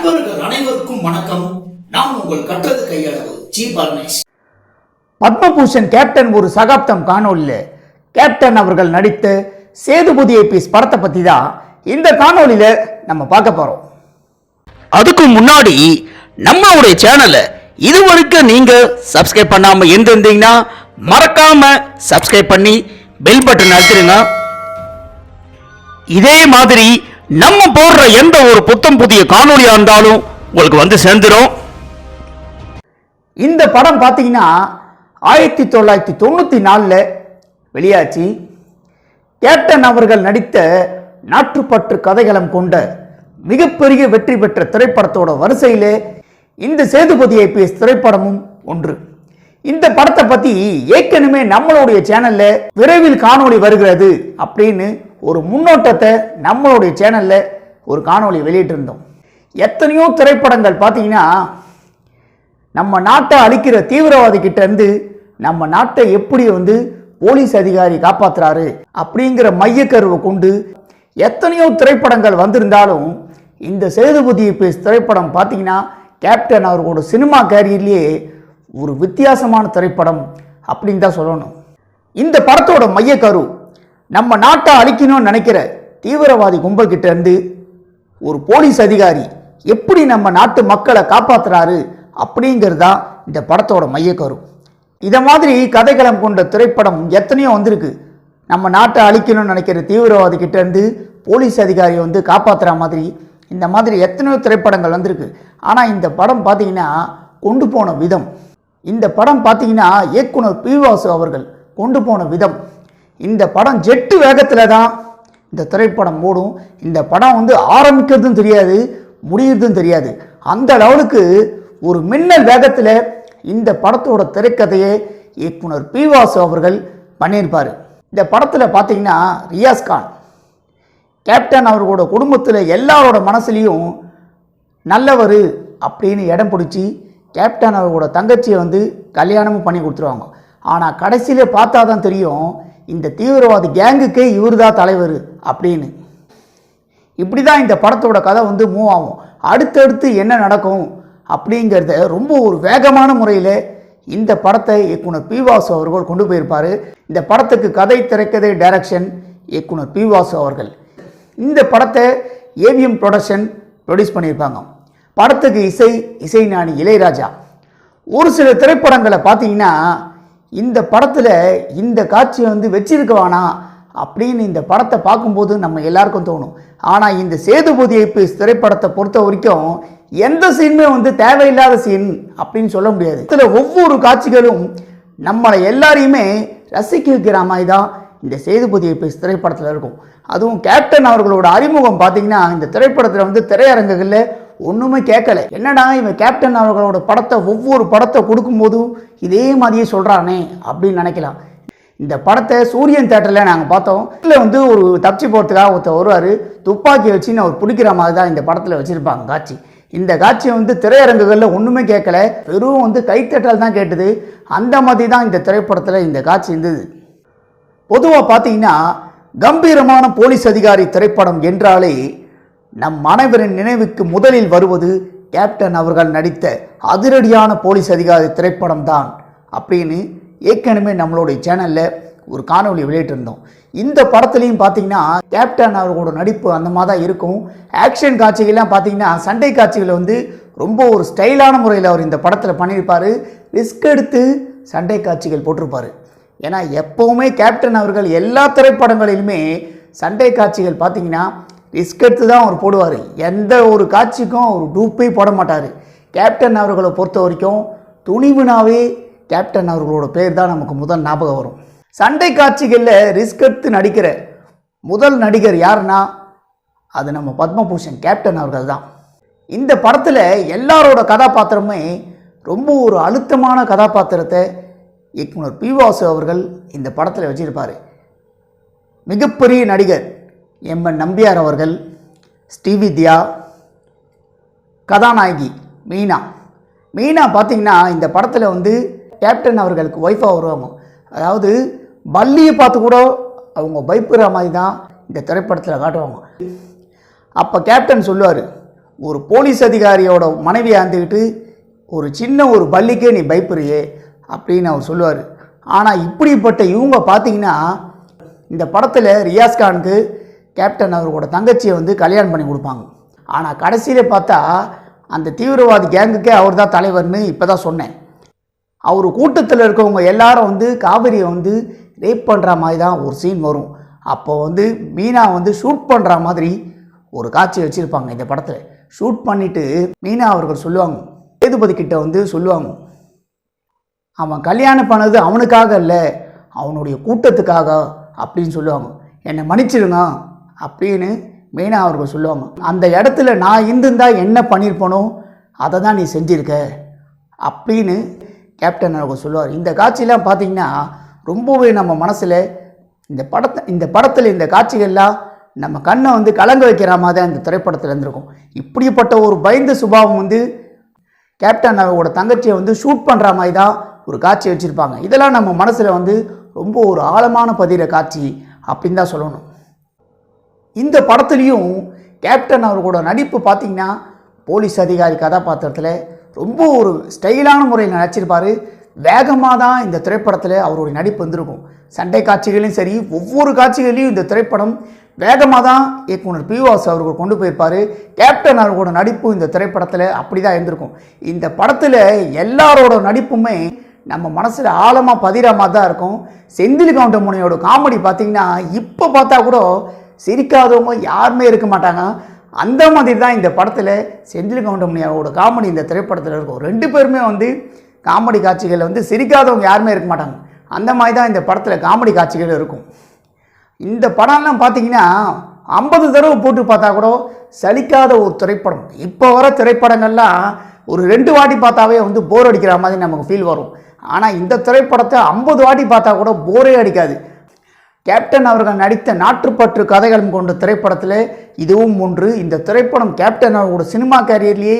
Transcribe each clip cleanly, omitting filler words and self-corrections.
நண்பர்கள் அனைவருக்கும் வணக்கம். நான் உங்கள் கற்றது கையளவு ஜி பரமேஷ். பத்மபூஷன் கேப்டன் ஒரு சகாப்தம் காணொலியில் கேப்டன் அவர்கள் நடித்த சேதுபதி ஐபிஎஸ் படத்தை பற்றி தான் இந்த காணொலியில் நம்ம பார்க்க போகிறோம். அதுக்கு முன்னாடி நம்மளுடைய சேனலை இதுவரைக்கும் நீங்க சப்ஸ்கிரைப் பண்ணாம இருந்திருந்தீங்கன்னா மறக்காம சப்ஸ்கிரைப் பண்ணி பெல் பட்டன் அழுத்திடுங்க. இதே மாதிரி நம்ம போடுற எந்த ஒரு புத்தம் புதிய காணொலியா இருந்தாலும் உங்களுக்கு வந்து சேர்ந்துடும். இந்த படம் பார்த்தீங்கன்னா 1994 வெளியாச்சு. கேப்டன் அவர்கள் நடித்த நாட்டுப்பற்று கதைகளம் கொண்ட மிகப்பெரிய வெற்றி பெற்ற திரைப்படத்தோட வரிசையிலே இந்த சேதுபதி ஐபிஎஸ் திரைப்படமும் ஒன்று. இந்த படத்தை பத்தி ஏற்கனவே நம்மளுடைய சேனல்ல விரைவில் காணொளி வருகிறது அப்படின்னு ஒரு முன்னோட்டத்தை நம்மளுடைய சேனல்ல ஒரு காணொளி வெளியிட்டிருந்தோம். எத்தனையோ திரைப்படங்கள் பார்த்தீங்கன்னா நம்ம நாட்டை அழிக்கிற தீவிரவாதி கிட்ட இருந்து நம்ம நாட்டை எப்படி போலீஸ் அதிகாரி காப்பாத்துறாரு அப்படிங்கிற மையக்கருவை கொண்டு எத்தனையோ திரைப்படங்கள் வந்திருந்தாலும் இந்த சேதுபதி ஐபிஎஸ் திரைப்படம் பார்த்தீங்கன்னா கேப்டன் அவர்களோட சினிமா கேரியர்லேயே ஒரு வித்தியாசமான திரைப்படம் அப்படின்னு தான் சொல்லணும். இந்த படத்தோட மையக்கரு நம்ம நாட்டை அழிக்கணும்னு நினைக்கிற தீவிரவாதி கும்பல் கிட்ட இருந்து ஒரு போலீஸ் அதிகாரி எப்படி நம்ம நாட்டு மக்களை காப்பாற்றுறாரு அப்படிங்கிறது தான் இந்த படத்தோட மையக்கரு. இதை மாதிரி கதைக்களம் கொண்ட திரைப்படம் எத்தனையோ வந்திருக்கு. நம்ம நாட்டை அழிக்கணும்னு நினைக்கிற தீவிரவாதி கிட்ட இருந்து போலீஸ் அதிகாரி காப்பாற்றுற மாதிரி இந்த மாதிரி எத்தனையோ திரைப்படங்கள் வந்திருக்கு. ஆனால் இந்த படம் பார்த்தீங்கன்னா கொண்டு போன விதம், இந்த படம் பார்த்தீங்கன்னா இயக்குனர் பி வாசு அவர்கள் கொண்டு போன விதம், இந்த படம் ஜெட்டு வேகத்தில் தான் இந்த திரைப்படம் ஓடும். இந்த படம் ஆரம்பிக்கிறதும் தெரியாது முடியறதும் தெரியாது. அந்த லெவலுக்கு ஒரு மின்னல் வேகத்தில் இந்த படத்தோட திரைக்கதையை இயக்குனர் பி வாசு அவர்கள் பண்ணியிருப்பார். இந்த படத்தில் பார்த்தீங்கன்னா ரியாஸ் கான் கேப்டன் அவர்களோட குடும்பத்தில் எல்லாரோட மனசுலையும் நல்லவர் அப்படின்னு இடம் பிடிச்சி கேப்டன் அவர்களோட தங்கச்சியை கல்யாணமும் பண்ணி கொடுத்துருவாங்க. ஆனால் கடைசியில் பார்த்தா தான் தெரியும் இந்த தீவிரவாதி கேங்குக்கே இவர் தான் தலைவர் அப்படின்னு. இப்படி தான் இந்த படத்தோட கதை மூவ் ஆகும். அடுத்தடுத்து என்ன நடக்கும் அப்படிங்கிறத ரொம்ப ஒரு வேகமான முறையில் இந்த படத்தை இயக்குனர் பி வாசு அவர்கள் கொண்டு போயிருப்பார். இந்த படத்துக்கு கதை திரைக்கதை டைரக்ஷன் இயக்குனர் பி வாசு அவர்கள். இந்த படத்தை ஏவிஎம் ப்ரொடக்ஷன் ப்ரொடியூஸ் பண்ணியிருப்பாங்க. படத்துக்கு இசைஞானி இளையராஜா. ஒரு சில திரைப்படங்களை பார்த்தீங்கன்னா இந்த படத்தில் இந்த காட்சியை வச்சிருக்க வேணாம் அப்படின்னு இந்த படத்தை பார்க்கும்போது நம்ம எல்லாருக்கும் தோணும். ஆனால் இந்த சேதுபதி ஐபிஎஸ் திரைப்படத்தை பொறுத்த வரைக்கும் எந்த சீனுமே தேவையில்லாத சீன் அப்படின்னு சொல்ல முடியாது. இதில் ஒவ்வொரு காட்சிகளும் நம்மளை எல்லாரையுமே ரசிக்க வைக்கிற மாதிரி தான் இந்த சேதுபதி ஐபிஎஸ் திரைப்படத்தில் இருக்கும். அதுவும் கேப்டன் அவர்களோட அறிமுகம் பார்த்தீங்கன்னா இந்த திரைப்படத்தில் திரையரங்குகளில் ஒன்றுமே கேட்கல. என்னடா இவன் கேப்டன் அவர்களோட படத்தை ஒவ்வொரு படத்தை கொடுக்கும்போதும் இதே மாதிரியே சொல்கிறானே அப்படின்னு நினைக்கலாம். இந்த படத்தை சூரியன் தேட்டரில் நாங்கள் பார்த்தோம். இதில் ஒரு தப்பிச்சு போகிறதுக்காக ஒருத்தர் வருவார், துப்பாக்கி வச்சுன்னு அவர் பிடிக்கிற மாதிரி தான் இந்த படத்தில் வச்சுருப்பாங்க காட்சி. இந்த காட்சியை திரையரங்குகளில் ஒன்றுமே கேட்கல, வெறும் கைத்தட்டல் தான் கேட்டுது. அந்த மாதிரி தான் இந்த திரைப்படத்தில் இந்த காட்சி இருந்தது. பொதுவாக பார்த்தீங்கன்னா கம்பீரமான போலீஸ் அதிகாரி திரைப்படம் என்றாலே நம் அனைவரின் நினைவுக்கு முதலில் வருவது கேப்டன் அவர்கள் நடித்த அதிரடியான போலீஸ் அதிகாரி திரைப்படம் தான் அப்படின்னு ஏற்கனவே நம்மளுடைய சேனலில் ஒரு காணொலி வெளியிட்டிருந்தோம். இந்த படத்துலையும் பார்த்தீங்கன்னா கேப்டன் அவர்களோட நடிப்பு அந்த மாதிரி தான் இருக்கும். ஆக்ஷன் காட்சிகள்லாம் பார்த்தீங்கன்னா சண்டை காட்சிகளை ரொம்ப ஒரு ஸ்டைலான முறையில் அவர் இந்த படத்தில் பண்ணியிருப்பார். ரிஸ்க் எடுத்து சண்டை காட்சிகள் போட்டிருப்பார். ஏன்னா எப்போவுமே கேப்டன் அவர்கள் எல்லா திரைப்படங்களிலுமே சண்டை காட்சிகள் பார்த்தீங்கன்னா ரிஸ்க் எடுத்து தான் அவர் போடுவார். எந்த ஒரு காட்சிக்கும் அவர் டூப்பே போட மாட்டார். கேப்டன் அவர்களை பொறுத்த வரைக்கும் துணிவுனாவே கேப்டன் அவர்களோட பேர் தான் நமக்கு முதல் ஞாபகம் வரும். சண்டை காட்சிகளில் ரிஸ்க் எடுத்து நடிக்கிற முதல் நடிகர் யாருன்னா அது நம்ம பத்மபூஷன் கேப்டன் அவர்கள் தான். இந்த படத்தில் எல்லாரோட கதாபாத்திரமே ரொம்ப ஒரு அழுத்தமான கதாபாத்திரத்தை இயக்குனர் பி வாசு அவர்கள் இந்த படத்தில் வச்சிருப்பார். மிகப்பெரிய நடிகர் எம்என் நம்பியார் அவர்கள், ஸ்ரீவித்யா, கதாநாயகி மீனா பார்த்தீங்கன்னா இந்த படத்தில் கேப்டன் அவர்களுக்கு ஒய்ஃபாக வருவாங்க. அதாவது பல்லியை பார்த்து கூட அவங்க பயப்படுற மாதிரி தான் இந்த திரைப்படத்தில் காட்டுவாங்க. அப்போ கேப்டன் சொல்லுவார், ஒரு போலீஸ் அதிகாரியோட மனைவியை ஆந்துக்கிட்டு ஒரு சின்ன ஒரு பள்ளிக்கே நீ பயப்படுறியே அப்படின்னு அவர் சொல்லுவார். ஆனால் இப்படிப்பட்ட இவங்க பார்த்தீங்கன்னா இந்த படத்தில் ரியாஸ் கானுக்கு கேப்டன் அவரோட தங்கச்சியை வந்து கல்யாணம் பண்ணி கொடுப்பாங்க. ஆனால் கடைசியில் பார்த்தா அந்த தீவிரவாதி கேங்குக்கே அவர் தான் தலைவர்னு இப்போ தான் சொன்னேன். அவர் கூட்டத்தில் இருக்கவங்க எல்லாரும் வந்து காவிரியை வந்து ரேப் பண்ணுற மாதிரி தான் ஒரு சீன் வரும். அப்போ வந்து மீனா வந்து ஷூட் பண்ணுற மாதிரி ஒரு காட்சி வச்சுருப்பாங்க. இந்த படத்தில் ஷூட் பண்ணிவிட்டு மீனா அவர்கள் சொல்லுவாங்க, சேதுபதி கிட்ட வந்து சொல்லுவாங்க, அவன் கல்யாணம் பண்ணது அவனுக்காக இல்லை அவனுடைய கூட்டத்துக்காக அப்படின்னு சொல்லுவாங்க. என்னை மன்னிச்சிடுங்க அப்படின்னு மீனா அவர்கள் சொல்லுவாங்க. அந்த இடத்துல நான் இருந்திருந்தா என்ன பண்ணியிருப்பனோ அதை தான் நீ செஞ்சுருக்க அப்படின்னு கேப்டன் அவர்கள் சொல்லுவார். இந்த காட்சியெல்லாம் பார்த்தீங்கன்னா ரொம்பவே நம்ம மனசில் இந்த படத்தில் இந்த காட்சிகள்லாம் நம்ம கண்ணை வந்து கலங்க வைக்கிற மாதிரி தான் இந்த திரைப்படத்தில் இருந்திருக்கும். இப்படிப்பட்ட ஒரு பயந்த சுபாவம் வந்து கேப்டன் அவரோட தங்கச்சியை வந்து ஷூட் பண்ணுற மாதிரி தான் ஒரு காட்சி வச்சுருப்பாங்க. இதெல்லாம் நம்ம மனசில் வந்து ரொம்ப ஒரு ஆழமான பதிகிற காட்சி அப்படின்னு தான் சொல்லணும். இந்த படத்துலேயும் கேப்டன் அவர்களோட நடிப்பு பார்த்திங்கன்னா போலீஸ் அதிகாரி கதாபாத்திரத்தில் ரொம்ப ஒரு ஸ்டைலான முறையில் நடிச்சிருப்பார். வேகமாக தான் இந்த திரைப்படத்தில் அவருடைய நடிப்பு வந்திருக்கும். சண்டை காட்சிகளையும் சரி, ஒவ்வொரு காட்சிகளையும் இந்த திரைப்படம் வேகமாக தான் இயக்குனர் பிவாஸ் அவர்கள் கொண்டு போயிருப்பார். கேப்டன் அவர்களோட நடிப்பு இந்த திரைப்படத்தில் அப்படி தான் இருந்திருக்கும். இந்த படத்தில் எல்லாரோட நடிப்புமே நம்ம மனசில் ஆழமாக பதிகிற மாதிரி தான் இருக்கும். செந்தில் கவுண்டமணியோட காமெடி பார்த்திங்கன்னா இப்போ பார்த்தா கூட சிரிக்காதவங்க யாருமே இருக்க மாட்டாங்க. அந்த மாதிரி தான் இந்த படத்தில் செந்தில் கவுண்டமணியோட காமெடி இந்த திரைப்படத்தில் இருக்கும். ரெண்டு பேருமே வந்து காமெடி காட்சிகளில் வந்து சிரிக்காதவங்க யாருமே இருக்க மாட்டாங்க. அந்த மாதிரி தான் இந்த படத்தில் காமெடி காட்சிகள் இருக்கும். இந்த படம்லாம் பார்த்தீங்கன்னா 50 தடவை போட்டு பார்த்தா கூட சலிக்காத ஒரு திரைப்படம். இப்போ வர திரைப்படங்கள்லாம் ஒரு 2 வாட்டி பார்த்தாவே வந்து போர் அடிக்கிற மாதிரி நமக்கு ஃபீல் வரும். ஆனால் இந்த திரைப்படத்தை 50 வாட்டி பார்த்தா கூட போரே அடிக்காது. கேப்டன் அவர்கள் நடித்த நாட்டுப்பற்று கதைகளும் கொண்ட திரைப்படத்தில் இதுவும் ஒன்று. இந்த திரைப்படம் கேப்டன் அவர்களோட சினிமா கேரியர்லேயே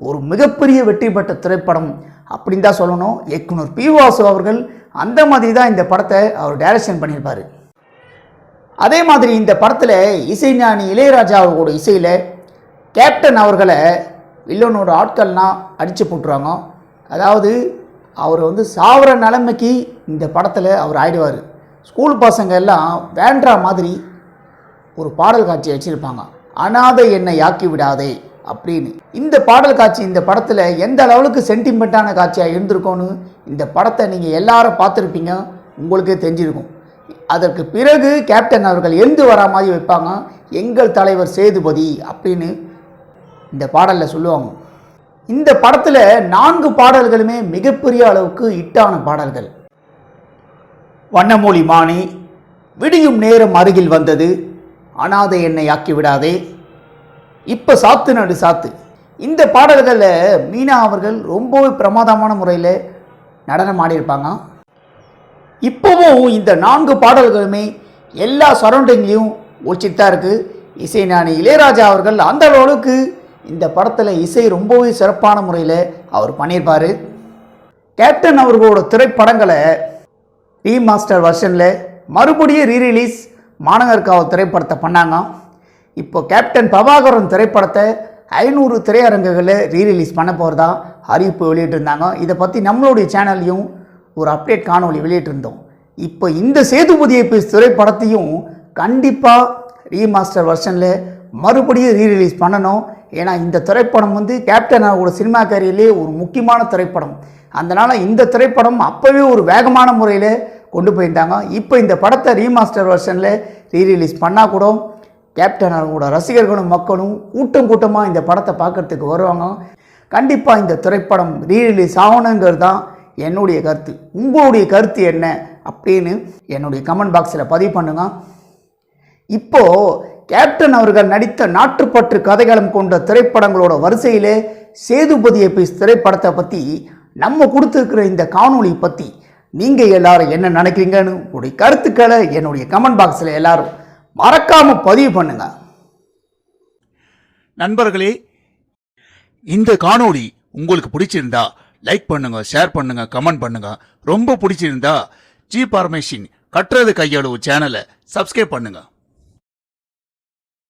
ஒரு மிகப்பெரிய வெற்றி பெற்ற திரைப்படம் அப்படின்னு தான் சொல்லணும். இயக்குனர் பிவாசு அவர்கள் அந்த மாதிரி தான் இந்த படத்தை அவர் டைரக்ஷன் பண்ணியிருப்பார். அதே மாதிரி இந்த படத்தில் இசைஞானி இளையராஜா அவர்களோட இசையில் கேப்டன் அவர்களை வில்லனோட ஆட்கள்லாம் அடித்து போட்டுருவாங்க. அதாவது அவர் வந்து சாவர நிலைமைக்கு இந்த படத்தில் அவர் ஆயிடுவார். ஸ்கூல் பசங்க எல்லாம் வேண்டா மாதிரி ஒரு பாடல் காட்சி வச்சுருப்பாங்க, அனாதை என்னை யாக்கி விடாதே அப்படின்னு. இந்த பாடல் காட்சி இந்த படத்தில் எந்த லெவலுக்கு சென்டிமெண்ட்டான காட்சியாக இருந்திருக்கோன்னு இந்த படத்தை நீங்கள் எல்லாரும் பார்த்துருப்பீங்க, உங்களுக்கே தெரிஞ்சிருக்கும். அதற்கு பிறகு கேப்டன் அவர்கள் எழுந்து வரா மாதிரி வைப்பாங்க, எங்கள் தலைவர் சேதுபதி அப்படின்னு இந்த பாடலில் சொல்லுவாங்க. இந்த படத்தில் 4 பாடல்களுமே மிகப்பெரிய அளவுக்கு ஹிட்டான பாடல்கள். வண்ணமொழி மானே, விடியும் நேரம் அருகில் வந்தது, அனாதை என்னை ஆக்கி விடாதே, இப்போ சாத்து நடு சாத்து. இந்த பாடல்களில் மீனா அவர்கள் ரொம்பவே பிரமாதமான முறையில் நடனம் ஆடியிருப்பாங்க. இப்போவும் இந்த 4 பாடல்களுமே எல்லா சரௌண்டிங்லேயும் ஒழிச்சிட்டு தான் இருக்குது. இசைஞானி இளையராஜா அவர்கள் அந்த அளவுக்கு இந்த படத்தில் இசை ரொம்பவே சிறப்பான முறையில் அவர் பண்ணியிருப்பார். கேப்டன் அவர்களோட திரைப்படங்களை ரீமாஸ்டர் வெர்ஷனில் மறுபடியும் ரீரிலீஸ் மாநகர் காவல் திரைப்படத்தை பண்ணாங்க. இப்போ கேப்டன் பிரபாகரன் திரைப்படத்தை 500 திரையரங்குகளில் ரீரிலீஸ் பண்ண போகிறதா அறிவிப்பு வெளியிட்டிருந்தாங்க. இதை பற்றி நம்மளுடைய சேனல்லையும் ஒரு அப்டேட் காணொலி வெளியிட்டிருந்தோம். இப்போ இந்த சேதுபதி திரைப்படத்தையும் கண்டிப்பாக ரீமாஸ்டர் வெர்ஷனில் மறுபடியும் ரீரிலீஸ் பண்ணணும். ஏன்னா இந்த திரைப்படம் வந்து கேப்டன் அவரோட சினிமா கேரியர்லேயே ஒரு முக்கியமான திரைப்படம். அதனால் இந்த திரைப்படம் அப்போவே ஒரு வேகமான முறையில் கொண்டு போயிருந்தாங்க. இப்போ இந்த படத்தை ரீமாஸ்டர் வெர்ஷனில் ரீரிலீஸ் பண்ணால் கூட கேப்டன் அவரோட ரசிகர்களும் மக்களும் கூட்டமாக இந்த படத்தை பார்க்குறதுக்கு வருவாங்க. கண்டிப்பாக இந்த திரைப்படம் ரீரிலீஸ் ஆகணுங்கிறது தான் என்னுடைய கருத்து. உங்களுடைய கருத்து என்ன அப்படின்னு என்னுடைய கமெண்ட் பாக்ஸில் பதிவு பண்ணுங்க. இப்போது கேப்டன் அவர்கள் நடித்த நாட்டுப்பற்று கதைகளும் கொண்ட திரைப்படங்களோட வரிசையிலே சேதுபதி எபிஸ் திரைப்படத்தை பற்றி நம்ம கொடுத்துருக்கிற இந்த காணொளி பற்றி நீங்கள் எல்லாரும் என்ன நினைக்கிறீங்கன்னு உங்களுடைய கருத்துக்களை என்னுடைய கமெண்ட் பாக்ஸில் எல்லாரும் மறக்காமல் பதிவு பண்ணுங்க. நண்பர்களே, இந்த காணொளி உங்களுக்கு பிடிச்சிருந்தா லைக் பண்ணுங்க, ஷேர் பண்ணுங்க, கமெண்ட் பண்ணுங்க. ரொம்ப பிடிச்சிருந்தா ஜி பார்மேஷன் கட்டுறது கையளவு சேனலை சப்ஸ்கிரைப் பண்ணுங்க.